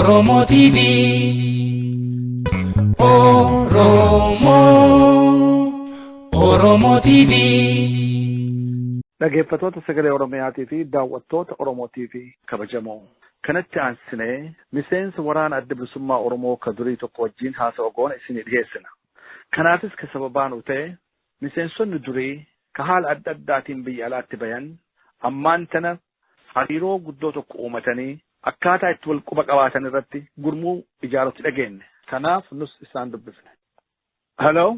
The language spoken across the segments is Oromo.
Oromo TV. Oromo TV. Dhaggeeffattoota sagalee Oromiyaatii fi daawwattoota Oromoo TV kabajamoo. Kanatti aansinee miseensa waraana adda bilisummaa Oromoo ka durii tokko wajjin haasawa goona isinii dhiyeessina. Kanaafis ka sababaan ta'e miseensonni durii ka haala adda addaatiin biyya alaatti bayan ammaan tana hariiroo guddoo tokko uumatanii akkaataa itti wal quba qabaatan irratti gurmuu ijaaruutti dhageenye. Kanaaf nus isaan dubbifne. Hello.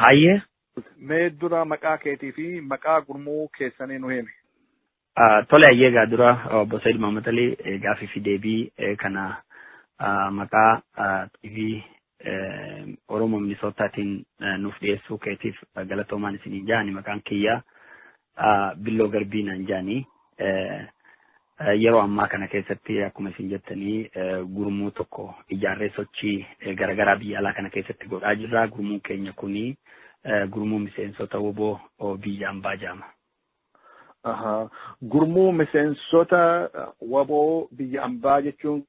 Hayyee. Mee dura maqaa keetii fi maqaa gurmuu keessanii nu himi. Tole hayyee gaa dura obbo Said Mahammad Ali gaafii fi deebii kana maqaa TV Oromoo Minisoottaatiin nuuf dhiyeessuu keetiif galatoomaan isinii jaani maqaan kiyya Billoo Garbii naan jaani. Yeroo ammaa kana keessatti akkuma isin jettanii gurmuu tokko ijaarree sochii garaagaraa biyya alaa kana keessatti godhaa jirra. Gurmuun keenya kuni gurmuu miseensota woboo biyya ambaa jaama. Gurmuu miseensota woboo biyya ambaa jechuun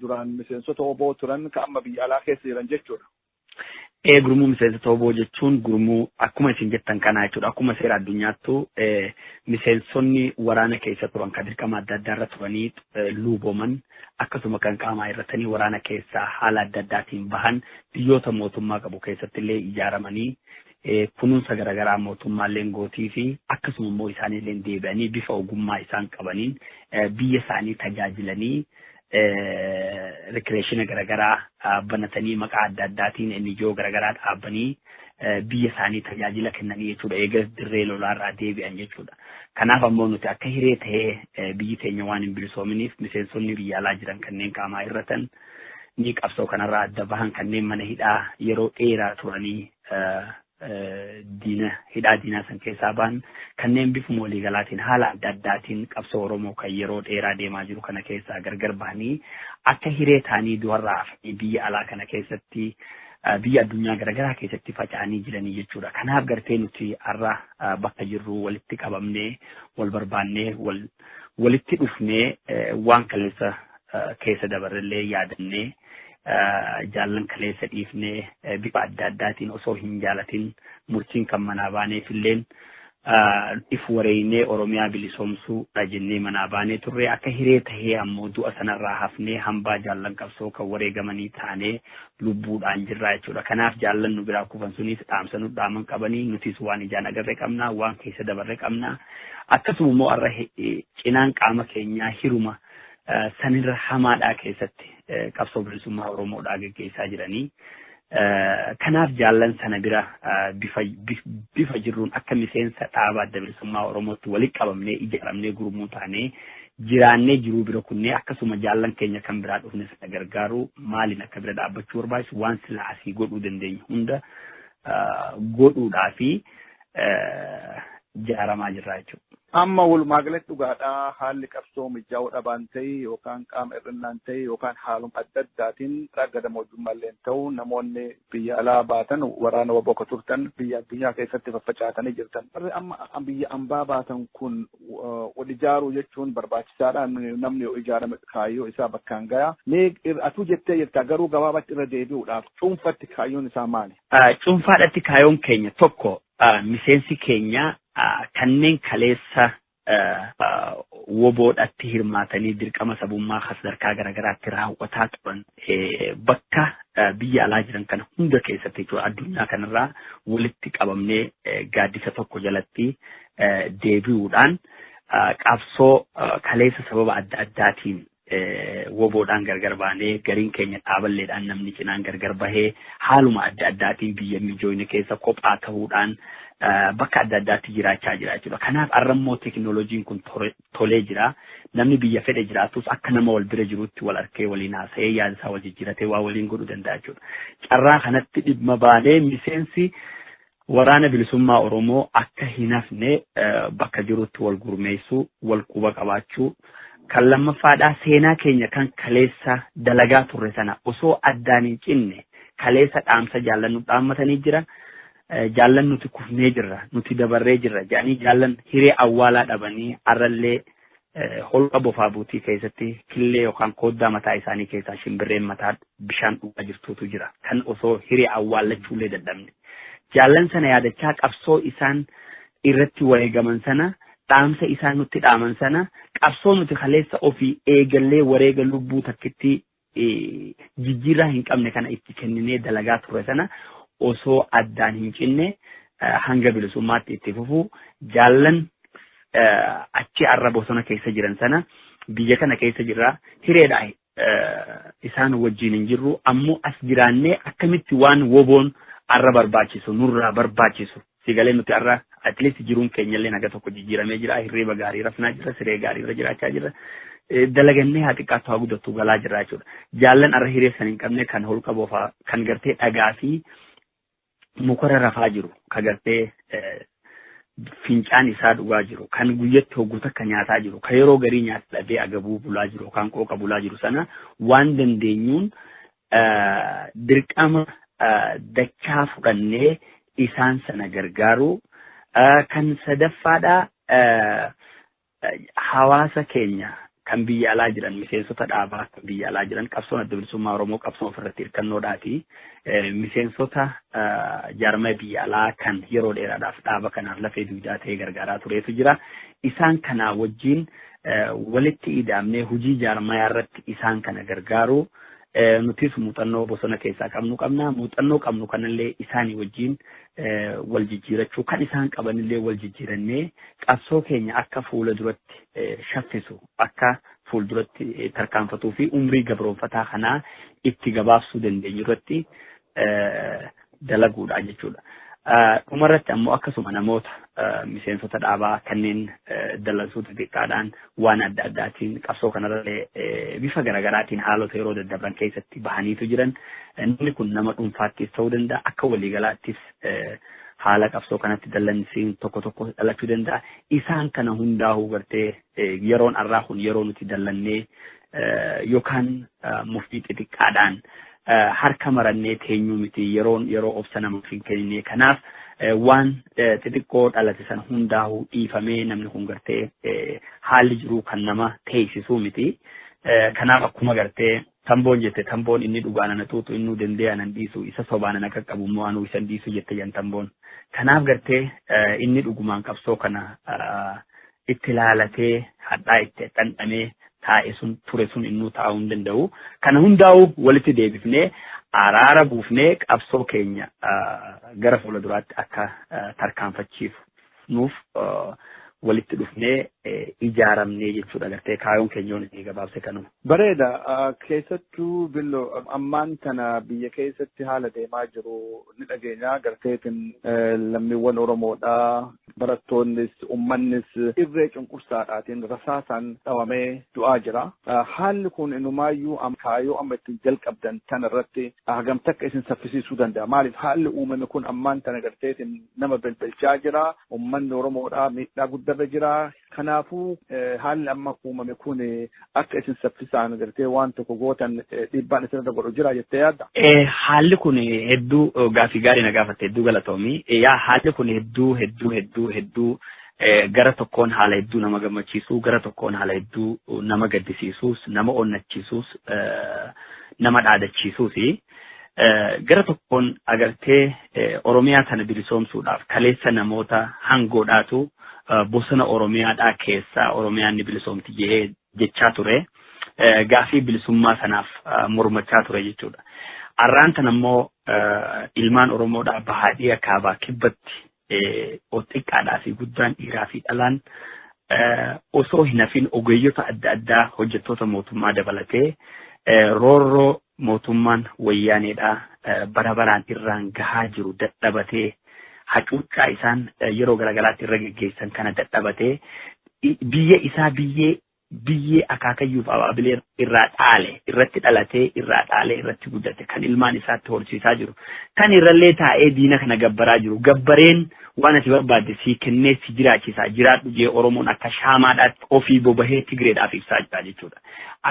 duraan miseensota woboo turan ka amma biyya alaa keessa jiran jechuudha. Gurmuu miseensota woboo jechuun gurmuu akkuma isin jettan kanaa jechuudha. Akkuma seera addunyaattu miseensonni waraana keessa turan kan dirqama adda addaa irra turanii luubooman akkasuma kan qaamaa irratanii waraana keessaa haala adda addaatiin bahan biyyoota mootummaa qabu keessatti illee ijaaramanii kunuunsa garaagaraa mootummaallee gootii fi akkasuma immoo isaaniillee deebi'anii bifa ogummaa isaan qabaniin biyya isaanii tajaajilanii recreation garaagaraa banatanii maqaa adda addaatiin NGO garaagaraa dhaabbanii biyya isaanii tajaajila kennanii jechuudha. Eegas dirree lolaarraa deebi'an jechuudha. Kanaaf ammoo nuti akka hiree ta'ee biyyi teenya waan hin bilisoominiif miseensonni biyya alaa jiran kanneen qaamaa irratan ni qabsoo kanarraa adda bahan kanneen mana hidhaa yeroo dheeraa turanii hidhaa diinaa san keessaa bahan kanneen bifuma waliigalaatiin haala adda addaatiin qabsoo Oromoo kan yeroo dheeraa deemaa jiru kana keessaa gargar bahanii akka hiree ta'anii du'arraa biyya alaa kana keessatti biyya addunyaa garaagaraa keessatti faca'anii jiranii jechuudha. Kanaaf gartee nuti har'a bakka jirru walitti qabamnee wal barbaannee walitti dhufnee waan kaleessa keessa dabarrellee yaadannee jaallan kaleessa dhiifnee bifa adda addaatiin osoo hin jaalatin murtiin kan manaa baaneef illeen if wareeynee Oromiyaa bilisoomsuudha jennee manaa baanee turre akka hiree tahee ammoo du'a sanarraa hafnee hambaa jaallan qabsoo kan wareegamanii taanee lubbuudhaan jirraa jechuudha. Kanaaf jaallan nu biraa kufan sunis dhaamsa nu dhaaman qabanii nutis waan ijaan agarre qabnaa waan keessa dabarre qabnaa akkasuma immoo har'a cinaan qaama keenyaa hiruma sanirra hamaadhaa keessatti qabsoo bilisummaa Oromoodhaa gaggeessaa jiranii. Kanaaf jaallan sana bira bifa jirruun akka miseensa dhaaba adda bilisummaa Oromootti walitti qabamnee ijaaramnee gurmuu taanee jiraannee jiruu bira kunnee akkasuma jaallan keenya kan biraa dhufnes gargaaru maaliin akka bira dhaabbachuu barbaachisu waan sila asii godhuu dandeenyu hunda godhuudhaa fi ijaaramaa jirra jechuudha. Amma walumaa galatti dhugaadhaa haalli qabsoo mijaa'uu dhabaan ta'e yookaan qaama hir'innaan ta'e yookaan haaluma adda addaatiin raggada mootummaallee ta'u namoonni biyya alaa baatan waraana waboo ka turtan biyya addunyaa keessatti faffacaatanii jirtan. Amma biyya ambaa baatan kun wal ijaaruu jechuun barbaachisaadha. Namni yoo ijaarame kaayyoo isaa bakkaan gayaa. Mee atuu jettee jirta garuu gabaabatti irra deebi'uudhaaf cuunfatti kaayyoon isaa maali? Cuunfaadhatti kaayyoon keenya tokko miseensi keenya kanneen kaleessa woboodhatti hirmaatanii dirqama sabummaa sadarkaa garaagaraatti raawwataa turan bakka biyya alaa jiran kana hunda keessatti jechuudha addunyaa kanarraa walitti qabamnee gaaddisa tokko jalatti deebi'uudhaan qabsoo kaleessa sababa adda addaatiin woboodhaan gargar baanee gariin keenya dhaaballeedhaan namni cinaan gargar bahee haaluma adda addaatiin biyya mijoone keessa kophaa ta'uudhaan bakka adda addaatti jiraachaa jira jechuudha. Kanaaf har'ammoo teekinooloojiin kun tolee jira. Namni biyya fedhe jiraatus akka nama wal bira jirutti wal arkee waliin haasa'ee yaada isaa wal jijjiiratee waa waliin godhuu danda'a jechuudha. Carraa kanatti dhimma baanee miseensi waraana bilisummaa Oromoo akka hin hafne bakka jirutti wal gurmeessuu, wal quba qabaachuu kan lammaffaadhaa seenaa keenya kan kaleessa dalagaa turre sana osoo addaan hin cinne kaleessa dhaamsa jaallannu dhaammatanii jira. Jaallan nuti kufnee jirra nuti dabarree jirra jedhanii jaallan hiree awwaalaa dhabanii arrallee holqa bofaa buutii keessatti killee yookaan koddaa mataa isaanii keessaa shimbirreen mataa bishaan dhugaa jirtuutu jira. Kan osoo hiree awwaallachuullee dadhabne. Jaallan sana yaadachaa qabsoo isaan irratti wareegaman sana dhaamsa isaan nutti dhaaman sana qabsoo nuti kaleessa ofii eegallee wareega lubbuu takkitti jijjiirraa hin qabne kana itti kenninee dalagaa ture sana osoo addaan hin cinne hanga bilisummaatti itti fufuu jaallan achi arra bosona keessa jiran sana biyya kana keessa jirra hireedha isaan wajjin hin jirru ammoo as jiraannee akkamitti waan woboon arra barbaachisu nurraa barbaachisu sigalee nuti arra at least jiruun keenyallee naga tokko jijjiiramee jira hirriba gaarii rafnaa jira siree gaarii irra jiraachaa jira dalagannee haa xiqqaatu haa guddattu galaa jirra jechuudha. Jaallan arra hiree san hin qabne kan holqa bofaa kan gartee dhagaa fi mukarra rafaa jiru kan gartee fincaan isaa dhugaa jiru kan guyyatti hogguuta akka nyaataa jiru kan yeroo garii nyaata dhabee agabuu bulaa jiru kan qooqa bulaa jiru sana waan dandeenyuun dirqama dachaa fudhannee isaan sana gargaaru kan sadaffaadha hawaasa keenya kan biyya alaa jiran miseensota dhaabaa kan biyya alaa jiran qabsoon adda bilisummaa Oromoo qabsoon ofirratti hirkannoodhaati miseensota jaarmaa biyya alaa kan yeroo dheeraadhaaf dhaaba kanaaf lafee duudaa ta'ee gargaaraa tureetu jira isaan kana wajjin walitti ida'amnee hojii jaarmaa irratti isaan kana gargaaru nutis muuxannoo bosona keessaa qabna muuxannoo qabnu kanallee isaanii wajjin wal jijjiirachuu kan isaan qabanillee wal jijjiirannee qabsoo keenya akka fuula duratti shaffisu akka fuula duratti tarkaanfatuu fi umrii gabroonfataa kanaa itti gabaabsuu dandeenyu irratti dalaguudha jechuudha. Dhumarratti ammoo akkasuma namoota miseensota dhaabaa kanneen dalansuuta xiqqaadhaan waan adda addaatiin qabsoo kanarralee bifa garaagaraatiin haalota yeroo daddarban keessatti bahaniitu jiran namni kun nama dhuunfaattis ta'uu danda'a akka waliigalaattis haala qabsoo kanatti dallansiin tokko tokko dhalachuu danda'a isaan kana hundaa'uu gartee yeroon arraa kun yeroo nuti dallannee yookaan muftii xixiqqaadhaan harka marannee teenyuu miti yeroo obsa namaaf hin kennine kanaaf waan xixiqqoo dhalate sana hundaa'uu dhiifamee namni kun gartee haalli jiruu kan nama teessisuu miti kanaaf akkuma gartee tamboon jette tamboon inni dhugaan ana tuutu innuu dandee anan dhiisu isa sobaan ana qaqqabu immoo anuu isan dhiisu jette yan tamboon kanaaf gartee inni dhugumaan qabsoo kana itti laalatee hadhaa itti dhandhamee taa'e sun ture sun innuu taa'uu hin danda'u kana hundaa'uu walitti deebifnee araara buufnee qabsoo keenya gara fuula duraatti akka tarkaanfachiifnuuf walitti dhufnee ijaaramnee jechuudha gartee kaayoon keenyoon itti gabaabse kanuma. Bareeda keessattuu billoo ammaan tana biyya keessatti haala deemaa jiru ni dhageenya garteetiin lammiiwwan Oromoodhaa barattoonnis uummannis irree cunqursaadhaatiin rasaasaan dhawamee du'aa jira. Haalli kun inumaayyuu kaayoo amma ittiin jalqabdan tana irratti hagam takka isin saffisiisuu danda'a. Maaliif haalli uumame kun ammaan tana garteetiin nama bilbilchaa jira uummanni Oromoodhaa miidhaa guddarra jira. Kanaafuu haalli amma uumame kun akka isin saffisaan gartee waan tokko gootan dhiibbaan isinirra godhu jira jettee yaadda? Haalli kun hedduu gaafii gaarii na gaafatte hedduu galatoomi. Haalli kun hedduu gara tokkoon haala hedduu nama gammachiisuu gara tokkoon haala hedduu nama gaddisiisuus nama onnachiisuus nama dhaadachiisuusi. Gara tokkoon agartee Oromiyaa kana bilisoomsuudhaaf kaleessa namoota hangoodhaatu bosona Oromiyaadhaa keessaa Oromiyaan ni bilisoomti jechaa ture. Gaafii bilisummaa sanaaf mormachaa ture jechuudha. Arraan tan ammoo ilmaan Oromoodhaa bahaadhii kaabaa kibbatti xiqqaadhaa fi guddaan dhiiraa fi dhalaan osoo hin hafin ogeeyyota adda addaa hojjettoota mootummaa dabalatee roorroo mootummaan wayyaaneedhaa bara baraan irraan gahaa jiru dadhabatee hacuuccaa isaan yeroo garagaraatti irra geggeessan kana dadhabatee biyya isaa biyyee akaakayyuuf abaabilee irraa dhaale irratti dhalatee irraa dhaale irratti guddate kan ilmaan isaatti horsiisaa jiru kan irrallee taa'ee diina kana gabbaraa jiru gabbareen waan ati barbaadde sii kennee si jiraachisaa jiraadhu jee Oromoon akka shaamaadhaatti ofii bobahee Tigreedhaaf ibsaa jira jechuudha.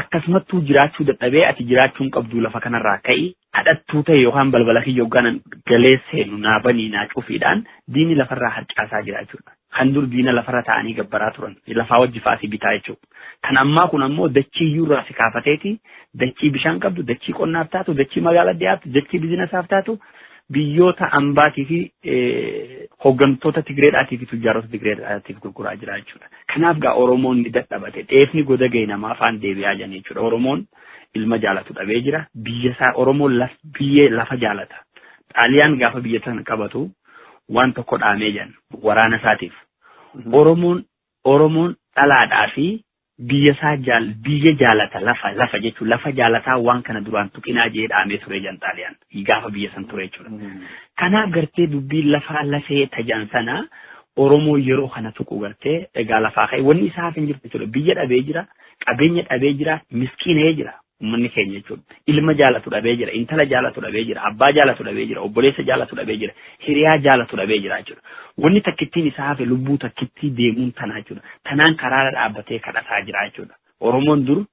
Akkasumattuu jiraachuu dadhabee ati jiraachuun qabdu lafa kanarraa ka'i hadhattuu ta'e yookaan balbala kiyya hogganan galee seenu naa banii naa cufiidhaan diinni lafarraa harcaasaa jira jechuudha. kan dur diina lafarra ta'anii gabbaraa turan lafaa wajji faasii bitaa jechuudha. Kan ammaa kun ammoo dachii iyyuurraa si kaafateeti dachii bishaan qabdu dachii qonnaaf taatu dachii magaalaa dhiyaatu dachii biizinasaaf taatu biyyoota ambaatii fi hooggantoota Tigreedhaatii fi tujjaarota Tigreedhaatiif gurguraa jira jechuudha. Kanaaf gaa Oromoon ni dadhabate dheefni goda ga'e namaa afaan deebi'aa jiran jechuudha. Oromoon ilma jaalatu dhabee jira biyya isaa Oromoon biyyee lafa jaalata. Xaaliyaan gaafa biyya sana qabatu waan tokko dhaamee jiran waraana isaatiif. Oromoon dhalaadhaa fi biyya isaa biyya jaalata lafa jechuun lafa jaalataa waan kana duraan tuqinaa jee dhaamee ture jiran Xaaliyaan gaafa biyya san ture jechuudha. Kanaaf gartee dubbiin lafaa lafee tajan sana Oromoo yeroo kana tuqu gartee egaa lafaa ka'e wanni isaa hin jirtu jechuudha. Biyya dhabee jira, qabeenya dhabee jira, miskiinee jira. Uummanni keenya jechuudha. Ilma jaalatu dhabee jira, intala jaalatu dhabee jira, abbaa jaalatu dhabee jira, obboleessa jaalatu dhabee jira, hiriyaa jaalatu dhabee jira jechuudha. Wanni takkittiin isaa hafe lubbuu takkittii deemuun tanaa jechuudha. Tanaan karaarra dhaabbatee kadhataa jira jechuudha. Oromoon dur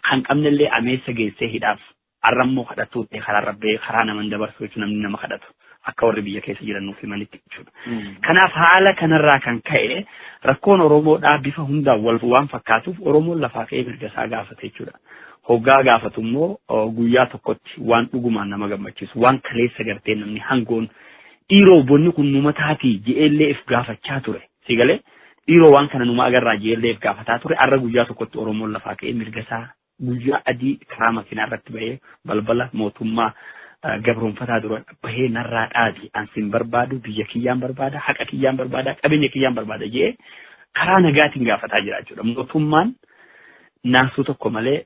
kan qabnellee ameessa geessee hidhaaf arrammoo kadhatu karaa naman dabarsu jechuun namni nama kadhatu akka warri biyya keessa jiran nuuf himanitti jechuudha. Kanaaf haala kanarraa kan ka'e rakkoon Oromoodhaa bifa hundaan waan fakkaatuuf Oromoon lafaa ka'ee mirga isaa gaafate jechuudha. Hoggaa gaafatu immoo guyyaa tokkotti waan dhugumaan nama gammachiisu waan kaleessa gartee namni hangoon dhiiroo bonni kun numa taatii je'ellee if gaafachaa ture. Sigalee dhiiroo waan kana numa agarraa je'ellee if gaafataa ture. Arra guyyaa tokkotti Oromoon lafaa ka'ee mirga isaa guyyaa adii karaa makiinaa irratti bahee balbala mootummaa gabroonfataa dura bahee narraa dhaati ansin barbaadu biyya kiyyaan barbaada haqa kiyyaan barbaada qabeenya kiyyaan barbaada je'ee karaa nagaatiin gaafataa jira jechuudha. Mootummaan naasuu tokko malee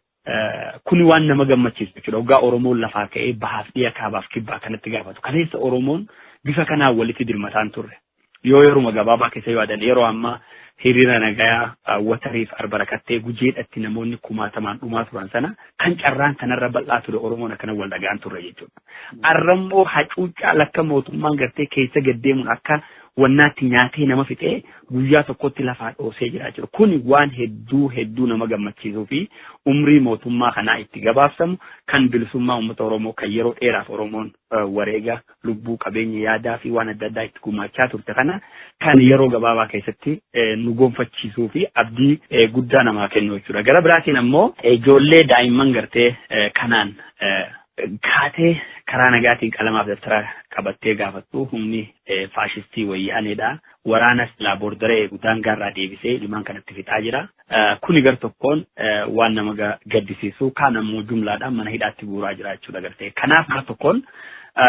kuni waan nama gammachiisu jechuudha. Hoggaa Oromoon lafaa ka'ee bahaaf dhiya kaabaaf kibbaa kanatti gaafatu. Kaleessa Oromoon bifa kanaan walitti dirmataan turre. Yoo yeruma gabaabaa keessa yaadan yeroo ammaa hiriira nagayaa watariif arbarakattee gujeedhatti namoonni kumaatamaan dhumaa turan sana kan carraan kanarra bal'aa ture Oromoon akkana wal dhagaan turre jechuudha. Arrammoo hacuuccaa lakka mootummaan gartee keessa gaddeemuun akka wannaatti nyaatee nama fixee guyyaa tokkotti lafaa dhoosee jira jechuudha. Kuni waan hedduu nama gammachiisuu fi umrii mootummaa kanaa itti gabaabsamu kan bilisummaa uummata Oromoo kan yeroo dheeraaf Oromoon wareega lubbuu qabeenya yaadaa fi waan adda addaa itti gumaachaa turte kana kan yeroo gabaabaa keessatti nu gonfachiisuu fi abdii guddaa namaa kennu jechuudha. Gara biraatiin ammoo ijoollee daa'imman gartee kanaan kaatee karaa nagaatiin qalamaaf daftara qabattee gaafattu humni faashistii wayyaaneedha. Waraanas laaboordaree daangaarraa deebisee ilmaan kanatti fixaa jira. Kuni gar tokkoon waan nama gaddisiisu kaan ammoo jumlaadhaan mana hidhaatti buuraa jira jechuudha gartee. Kanaaf gar tokkoon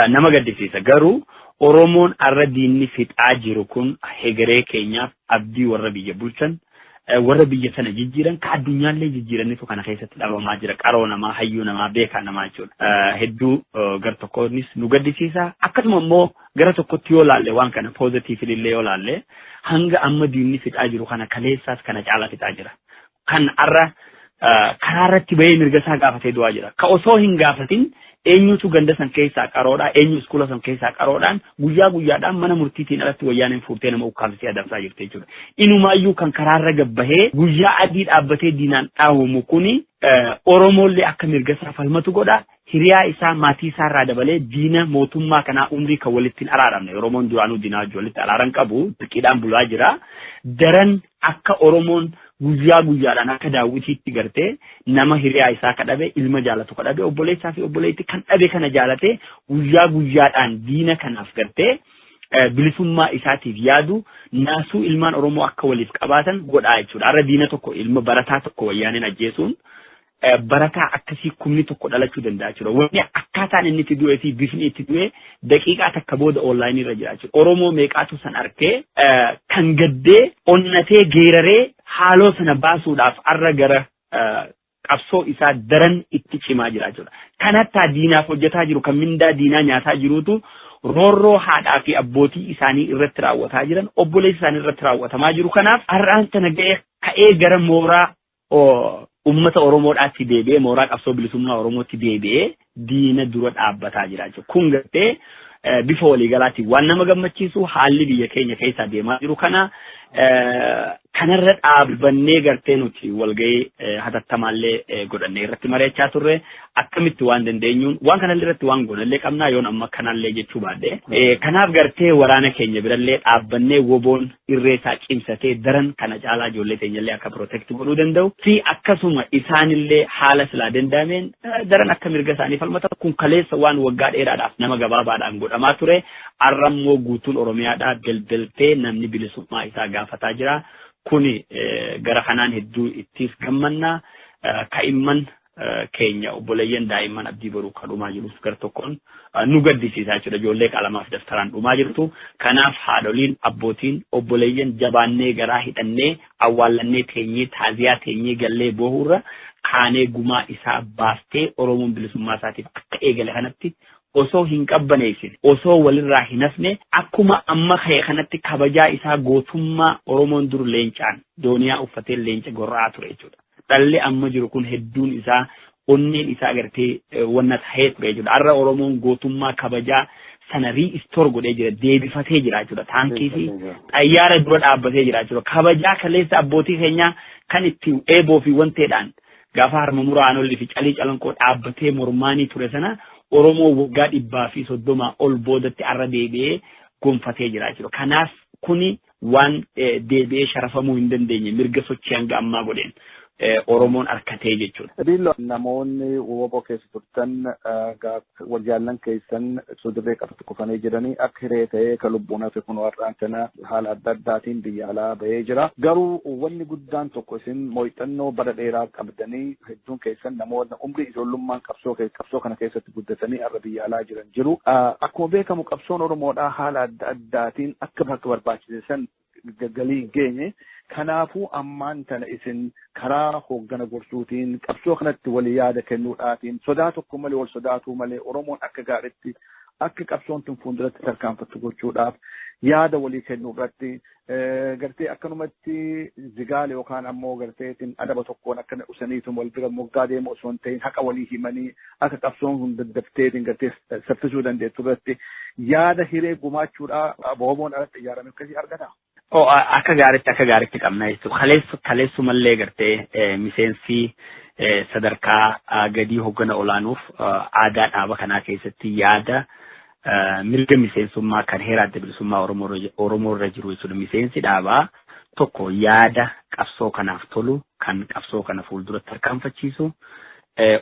nama gaddisiisa. Garuu Oromoon arra diinni fixaa jiru kun hegeree keenyaaf abdii warra biyya bulchan warra biyya sana jijjiiran ka addunyaallee jijjiiranitu kana keessatti dhabamaa jira. Qaroo namaa, hayyuu namaa, beekaa namaa jechuudha. Hedduu gar tokkoonis nu gaddisiisa. Akkasuma immoo gara tokkotti yoo laalle waan kana poozitiivillee yoo laalle hanga amma diinni fixaa jiru kana kaleessaas kana caalaa fixaa jira. Kan arra karaarratti bahee mirga isaa gaafatee du'aa jira. Ka osoo hin gaafatin eenyutu ganda san keessaa qaroodhaa eenyu iskoola san keessaa qaroodhaan guyyaadhaan mana murtiitiin alatti wayyaaneen fuutee nama ukkaamsitee adamsaa jirti jechuudha. Inumaayyuu kan karaarra gabbahee guyyaa adii dhaabbatee diinaan dhaawamu kuni Oromoollee akka mirga isaa falmatu godha. Hiriyaa isaa maatii isaarraa dabalee diina mootummaa kanaa umrii kan walittiin araaramne Oromoon duraanuu diinaa wajjin walitti araaran qabu dirqiidhaan bulaa jira. Daran akka Oromoon guyyaadhaan akka daawwitiitti gartee nama hiriyaa isaa kadhabe ilma jaalatu kadhabe obboleessaa fi obboleetti kan dhabe kana jaalate guyyaadhaan diina kanaaf gartee bilisummaa isaatiif yaadu naasuu ilmaan Oromoo akka waliif qabaatan godhaa jechuudha. Arra diina tokko ilma barataa tokko wayyaaneen ajjeesuun barataa akkasii kumni tokko dhalachuu danda'a jechuudha. Wanni akkaataan inni itti du'ee fi bifni itti du'ee daqiiqaa takka booda onlaayinii irra jira jechuudha. Oromoo meeqaatu san arkee kan gaddee onnatee geeraree haaloo sana baasuudhaaf arra gara qabsoo isaa daran itti cimaa jira jechuudha. Kanattaa diinaaf hojjetaa jiru kan mindaa diinaa nyaataa jirutu roorroo haadhaa fi abbootii isaanii irratti raawwataa jiran obboleessi isaanii irratti raawwatamaa jiru. Kanaaf har'aan sana ka'ee gara mooraa ummata Oromoodhaatti deebi'ee mooraa qabsoo bilisummaa Oromootti deebi'ee diina dura dhaabbataa jira jechuudha. Kun gartee bifa waliigalaatiin waan nama gammachiisu haalli biyya keenya keessaa deemaa jiru kana kanarra dhaabbannee gartee nuti walgahii hatattamallee godhannee irratti mari'achaa turre akkamitti waan dandeenyuun waan kanallee irratti waan godhallee qabnaa yoon amma kanallee jechuu baadhee kanaaf gartee waraana keenya birallee dhaabbannee woboon irree isaa cimsatee daran kana caalaa ijoollee keenyallee akka protect godhuu danda'u fi akkasuma isaanillee haala silaa danda'ameen daran akka mirga isaanii falmatan kun kaleessa waan waggaa dheeraadhaaf nama gabaabaadhaan godhamaa ture arrammoo guutuun Oromiyaadhaa belbeltee namni bilisummaa isaa gaafataa jira. Kuni gara kanaan hedduu ittiif gammannaa kaa'imman keenya obboleeyyan daa'imman abdii boruu kan dhumaa jirus gar tokkoon nu gaddisiisaa jechuudha. Ijoollee qalamaaf daftaraan dhumaa jirtu. Kanaaf haadholiin abbootiin obboleeyyan jabaannee garaa hidhannee awwaallannee teenyee taaziyaa teenyee gallee boohurra kaanee gumaa isaa baastee Oromoon bilisummaa isaatiif akka eegale kanatti osoo hin qabbaneessin osoo walirraa hin hafne akkuma amma ka'e kanatti kabajaa isaa gootummaa Oromoon dur leencaan dooniyaa uffatee leenca gorra'aa ture jechuudha. Dhalli amma jiru kun hedduun isaa onneen isaa gartee wanna ta'ee ture jechuudha. Har'a Oromoon gootummaa kabajaa sana riistoor godhee jira deebifatee jira jechuudha. Taankii fi xayyaara dura dhaabbatee jira jechuudha. Kabajaa kaleessa abbootii keenyaa kan itti eeboo fi wanteedhaan gaafa harma muraanolli fi calii calanqoo dhaabbatee mormaanii ture sana Oromoo waggaa 130 ol boodatti arra deebi'ee gonfatee jira jechuudha. Kanaaf kuni waan deebi'ee sharafamuu hin dandeenye mirga sochii hanga ammaa godheen Oromoon harkatee jechuudha. Biillo namoonni woboo keessa turtan wajjaallan keessan sodirree qabatu kufanii jiranii akka hiree ta'ee kan lubbuun hafe kun warraan kana haala adda addaatiin biyya alaa bahee jira. Garuu wanni guddaan tokko isin mooxannoo bara dheeraa qabdanii hedduun keessan namoota umrii ijoollummaan qabsoo kana keessatti guddatanii har'a biyya alaa jiran jiru. Akkuma beekamu qabsoon Oromoodhaa haala adda addaatiin akka bakka barbaachisan galii geenye. Kanaafuu ammaan tana isin karaa hooggana gorsuutiin qabsoo kanatti walii yaada kennuudhaatiin sodaa tokko malee wal sodaatuu malee Oromoon akka gaariitti akka qabsoon tun fuulduratti tarkaanfattu gochuudhaaf yaada walii kennuudhaatti gartee akkanumatti zigaale yookaan ammoo garteetiin adaba tokkoon akka usaniitum wal bira moggaa deemu osoo hin ta'in haqa walii himanii akka qabsoon kun daddafteetiin gartee saffisuu dandeettu irratti yaada hiree gumaachuudhaa Woboon alatti ijaarame akkasii argata. Akka gaariitti qabna jechuudha. Kaleessumallee gartee miseensi sadarkaa gadii hoggana olaanuuf aadaa dhaaba kanaa keessatti yaada mirga miseensummaa kan heera adda bilisummaa Oromoo irra jiru jechuudha. Miseensi dhaabaa tokko yaada qabsoo kanaaf tolu kan qabsoo kana fuulduratti tarkaanfachiisu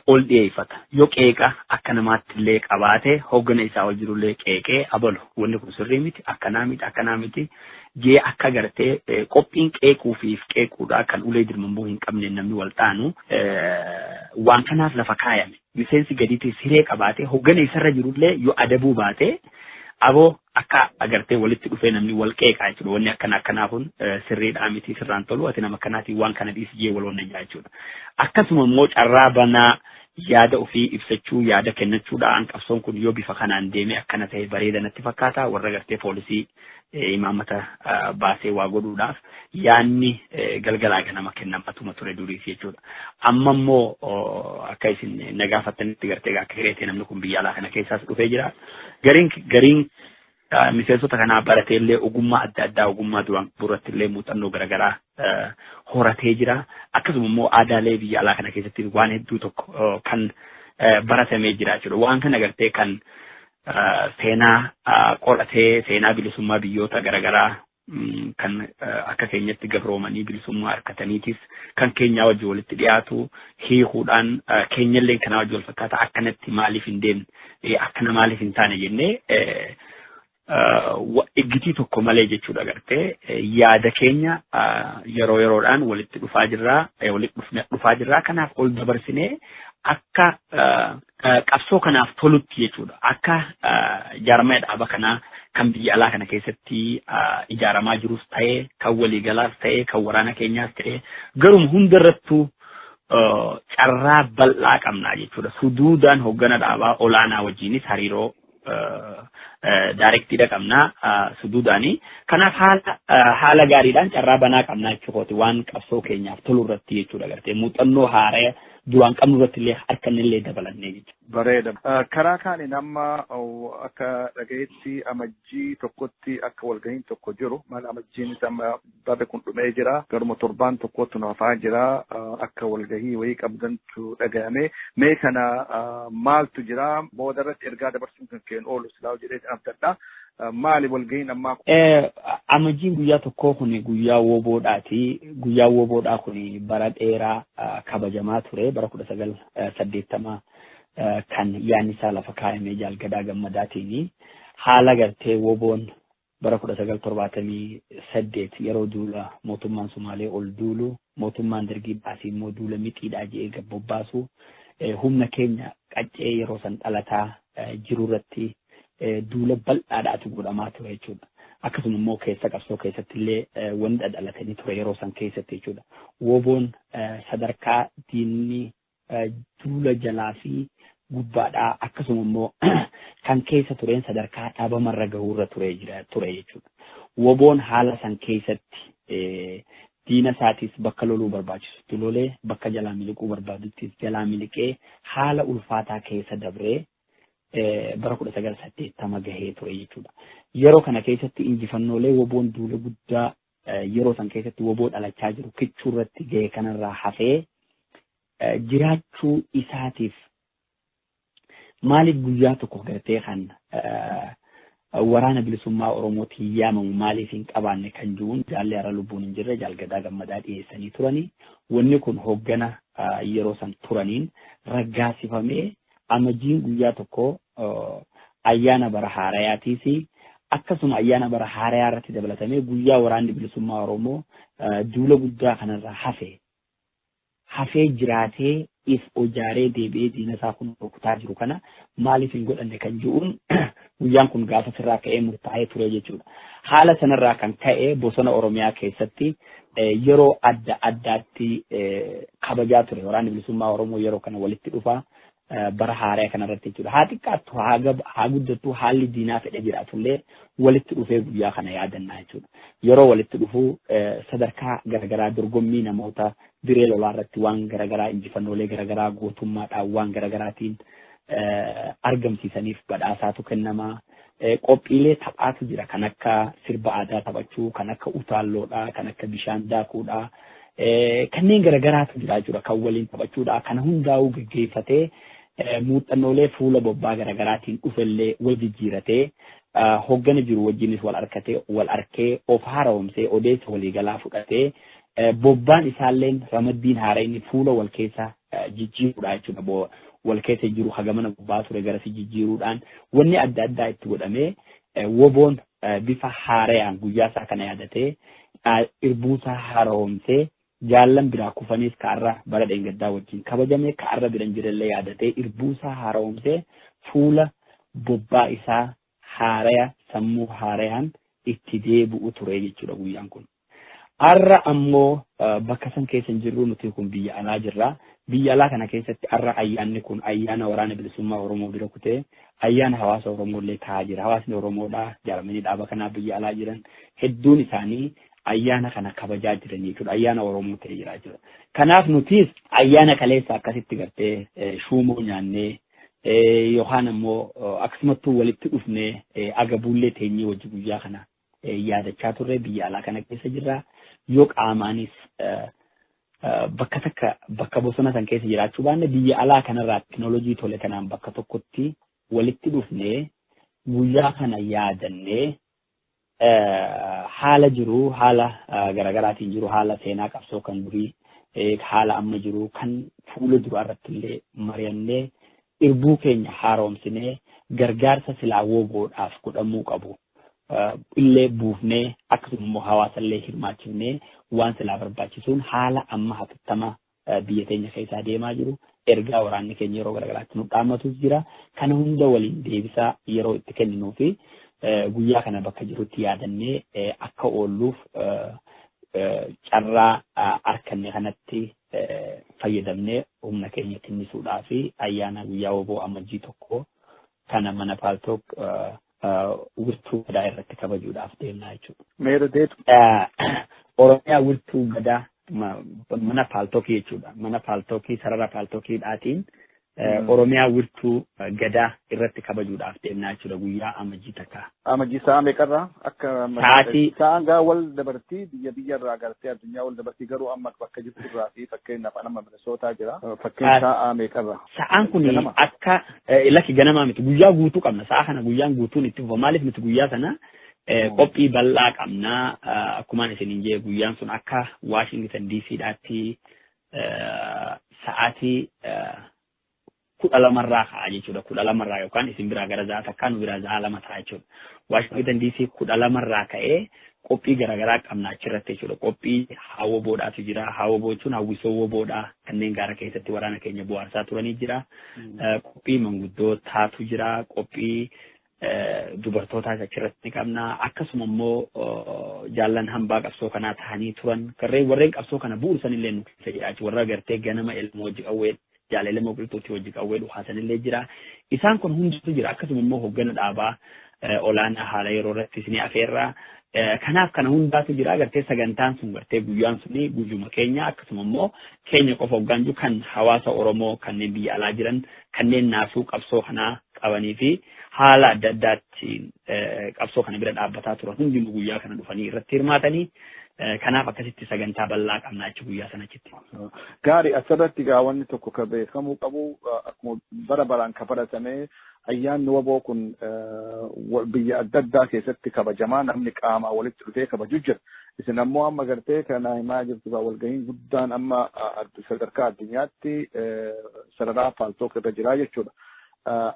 ol dhiyeeffata. Yoo qeeqa akka namaatti illee qabaate hoggana isaa wal jirullee qeeqee abalu wanni kun sirrii miti akkanaa miti jee akka gartee qophiin qeequufiif qeequudhaa kan ulee dirmambuu hin qabne namni wal taanu waan kanaaf lafa kaayame. Miseensi gadiitis hiree qabaate hoggana isarra jirullee yoo adabuu baate aboo akka agartee walitti dhufee namni wal qeeqaa jechuudha. Wanni akkanaafun sirriidhaa miti sirraan tolu ati nama kanaatiin waan kana dhiisijee wal onnajaa jechuudha. Akkasuma immoo carraa banaa yaada ofii ibsachuu yaada kennachuudhaan qabsoon kun yoo bifa kanaan deeme akkana ta'e bareeda natti fakkaata. Warra gartee poolisii imaammata baasee waa godhuudhaaf yaanni galgalaa ganama kennamatuma ture duriif jechuudha. Amma immoo akka isin nagaafattanitti gartee akka hireetee namni kun biyya alaa kana keessaas dhufee jira. Gariin miseensota kanaa barateellee ogummaa adda addaa ogummaa duratti illee muuxannoo garaagaraa horatee jira. Akkasuma immoo aadaalee biyya alaa kana keessatti waan hedduu tokko kan baratamee jira jechuudha. Waan kana gartee kan seenaa qoratee seenaa bilisummaa biyyoota garaagaraa kan akka keenyatti gabroomanii bilisummaa harkataniitis kan keenyaa wajjin walitti dhiyaatu hiikuudhaan keenyallee kanaa wajjin wal fakkaata akkanatti maaliif hin deemne akkana maaliif hin taane jennee iggitii tokko malee jechuudha gartee yaada keenya yeroo yeroodhaan walitti dhufaa jirraa kanaaf ol dabarsinee akka qabsoo kanaaf tolutti jechuudha akka jaarmaya dhaaba kanaa kan biyya alaa kana keessatti ijaaramaa jirus ta'ee kan waliigalaas ta'ee kan waraana keenyaas ta'ee garuma hundarrattuu carraa bal'aa qabnaa jechuudha. Suduudaan hoggana dhaabaa olaanaa wajjinis hariiroo Daarektiidha qabnaa suduudhaanii. Kanaaf haala gaariidhaan carraa banaa qabnaa jechuudha waan qabsoo keenyaaf tolu irratti jechuudha gartee muuxannoo haaraa duraan qabnu irratti illee harka illee dabalannee jechuudha. Bareeda. Karaa kaaniin amma akka dhagayetti amajjii tokkotti akka walgahiin tokko jiru maal amajjiin amma babe kun dhumee jira garuma torbaan tokkotti nafaa jira akka walgahii wayii qabdantu dhagahame mee kana maaltu jira booda irratti ergaa dabarsuun kan keenu oolu silaa jedhee abdadha. Maali walgahiin ammaa kun? Amajjiin guyyaa tokkoo kun guyyaa woboodhaati. Guyyaa woboodhaa kun bara dheeraa kabajamaa ture bara 1980 kan yaanni isaa lafa kaa'amee jaalgadaa gammadaatiin haala gartee woboon bara 1978 yeroo duula mootummaan Sumaalee ol duulu mootummaan Dargii baasii immoo duula mixiidhaa jedhee gabbobbaasu humna keenya qaccee yeroo san dhalataa jiru irratti duula bal'aadhaatu godhamaa ture jechuudha. Akkasuma immoo keessa qabsoo keessatti illee wanta dhalatanii ture yeroo san keessatti jechuudha. Woboon sadarkaa diinni duula jalaa fi gubbaadhaa akkasuma immoo kan keessa tureen sadarkaa dhaabamarra gahuurra ture jechuudha. Woboon haala san keessatti diina isaatis bakka loluu barbaachisu lolee bakka jalaa miliquu barbaadutti jalaa miliqee haala ulfaataa keessa dabree bara 1980 gahee ture jechuudha. Yeroo kana keessatti injifannoolee woboon duula guddaa yeroo san keessatti woboo dhalachaa jiru kichuu irratti gahee kanarraa hafee jiraachuu isaatiif maaliif guyyaa tokko gartee kan waraana bilisummaa Oromootiin yaamamu maaliif hin qabaanne kan jiruun jaalli hara lubbuun hin jirre jaalgadaa gammadaa dhiyeessanii turanii wanni kun hoggana yeroo san turaniin raggaasifamee amajjiin guyyaa tokko ayyaana bara haarayaatiis akkasuma ayyaana bara haarayaa irratti dabalatamee guyyaa waraanni bilisummaa Oromoo duula guddaa kanarraa hafee jiraatee if ojaaree deebi'ee diina isaa kun rukutaa jiru kana maaliif hin godhanne kan jiruun guyyaan kun gaafa sirraa ka'ee murtaa'ee ture jechuudha. Haala sanarraa kan ka'e bosona Oromiyaa keessatti yeroo adda addaatti kabajaa ture waraanni bilisummaa Oromoo yeroo kana walitti dhufaa bara haarayaa kanarratti jechuudha. Haa xiqqaattu haa guddattu haalli diinaa fedhe jiraatullee walitti dhufee guyyaa kana yaadannaa jechuudha. Yeroo walitti dhufuu sadarkaa garaagaraa dorgommii namoota diree lolaa irratti waan garaagaraa injifannoolee garaagaraa gootummaadhaan waan garaagaraatiin argamsiisaniif badhaasaatu kennamaa. Qophiilee taphaatu jira kan akka sirba aadaa taphachuu, kan akka utaalloodhaa, kan akka bishaan daakuudhaa. Kanneen garaagaraatu jira jechuudha kan waliin taphachuudha. Kana hundaa'uu gaggeeffatee muuxannoolee fuula bobbaa garaagaraatiin dhufellee wal jijjiiratee hoggana jiru wajjinis wal arkee of haaromsee odeessa waliigalaa fudhatee bobbaan isaalleen ramaddiin haara inni fuula wal keessa jijjiiruudha jechuudha. Wal keessa jiru hagamana bobbaa ture garasi jijjiiruudhaan wanni adda addaa itti godhamee woboon bifa haarayaan guyyaa isaa kana yaadatee irbuusaa haaromsee jaallan biraa kufaniis kaarra bara dheengaddaa wajjin kabajame kaarra biran jirallee yaadatee irbuusaa haaromsee fuula bobbaa isaa haaraya sammuu haarayaan itti deebi'u ture jechuudha guyyaan kun. Arra ammoo bakka san keessa hin jirru nuti kun biyya alaa jirra. Biyya alaa kana keessatti arra ayyaanni kun ayyaana waraana bilisummaa Oromoo bira kutee ayyaana hawaasa Oromoo illee ta'aa jira. Hawaasni Oromoodhaa jaaramanii dhaaba kanaa biyya alaa jiran hedduun isaanii ayyaana kana kabajaa jiran jechuudha. Ayyaana Oromoo ta'ee jira jechuudha. Kanaaf nutis ayyaana kaleessa akkasitti gartee shuumoo nyaannee yookaan ammoo akkasumattuu walitti dhufnee agabuullee teenyee wajji guyyaa kana yaadachaa turre biyya alaa kana keessa jirra. Yoo qaamaanis bakka bosona san keessa jiraachuu baanne biyya alaa kanarraa teknoolojii tole kanaan bakka tokkotti walitti dhufnee guyyaa kana yaadannee haala jiru haala garaagaraatiin jiru haala seenaa qabsoo kan durii haala amma jiru kan fuula duraa irratti illee mari'annee irbuu keenya haaromsinee gargaarsa silaa woboodhaaf godhamuu qabu illee buufnee akkasuma immoo hawaasa illee hirmaachifnee waan silaa barbaachisuun haala amma hatattama biyya teenya keessaa deemaa jiru ergaa waraanni keenya yeroo garaagaraatti nu dhaammatus jira. Kana hunda waliin deebisaa yeroo itti kenninuu fi guyyaa kana bakka jirutti yaadannee akka oolluuf carraa arkanne kanatti fayyadamnee humna keenya tinnisuudhaa fi ayyaana guyyaa woboo amajjii tokko kana mana paaltook wirtuu gadaa irratti kabajuudhaaf deemnaa jechuudha. Meera deetu. Oromiyaa wirtuu gadaa mana paaltookii jechuudha. Mana paaltookii sarara paaltookiidhaatiin Oromiyaa wirtuu gadaa irratti kabajuudhaaf deemnaa jechuudha guyyaa amajjii takka. Amajjii sa'a meeqarraa akka sa'aatii sa'a wal dabartii biyya irraa gartee addunyaa wal dabartii garuu amma bakka jirtu irraa fi fakkeenyaaf amma Minisootaa jira. Fakkeen sa'a meeqarraa. Sa'aan kun akka lakki ganamaa miti guyyaa guutuu qabna. Sa'a kana guyyaan guutuun itti fufa. Maaliif miti guyyaa sana qophii bal'aa qabna. Akkumaan isiniin jee guyyaan sun akka Washington DC'dhaatti sa'aatii 12 ka'a jechuudha. 12 yookaan isin biraa gara za'a takkaan biraa za'a 2 ta'a jechuudha. Washington DC 12 ka'ee qophii garaagaraa qabna achirratti jechuudha. Qophii hawwa boodhaatu jira. Hawwa jechuun hawwisoo boodhaa kanneen gaara keessatti waraana keenya bu'aarsaa turanii jira. Qophii manguddootaatu jira. Qophii dubartootaas achirratti qabna. Akkasuma immoo jaallan hambaa qabsoo kanaa ta'anii turan warreen qabsoo kana bu'uursan illee nu keessa jira. Warra gartee ganama ilmoo hojii qawwee jaalala moqiltuutti hojii qawwee dhuhaasan illee jira. Isaan kun hundatu jira. Akkasuma immoo hoggana dhaabaa olaanaa haala yeroo irratti isin afeerraa. Kanaaf kana hundaatu jira. Gartee sagantaan sun gartee guyyaan suni guyyuma keenya akkasuma immoo keenya qofa hoggaan jiru kan hawaasa Oromoo kanneen biyya alaa jiran kanneen naasuu qabsoo kanaa qabanii fi haala adda addaatti qabsoo kana bira dhaabbataa turan hundinuu guyyaa kana dhufanii irratti hirmaatanii kanaaf akkasitti sagantaa bal'aa qabna achi guyyaa sanachitti. Gaarii asirratti wanni tokko ka beekamuu qabu akkuma bara baraan ka baratamee ayyaanni waboo kun biyya adda addaa keessatti kabajamaa namni qaamaa walitti dhufee kabaju jira. Isin ammoo amma gartee kana himaa jirtu walgahiin guddaan amma sadarkaa addunyaatti sararaa paaltook irra jira jechuudha.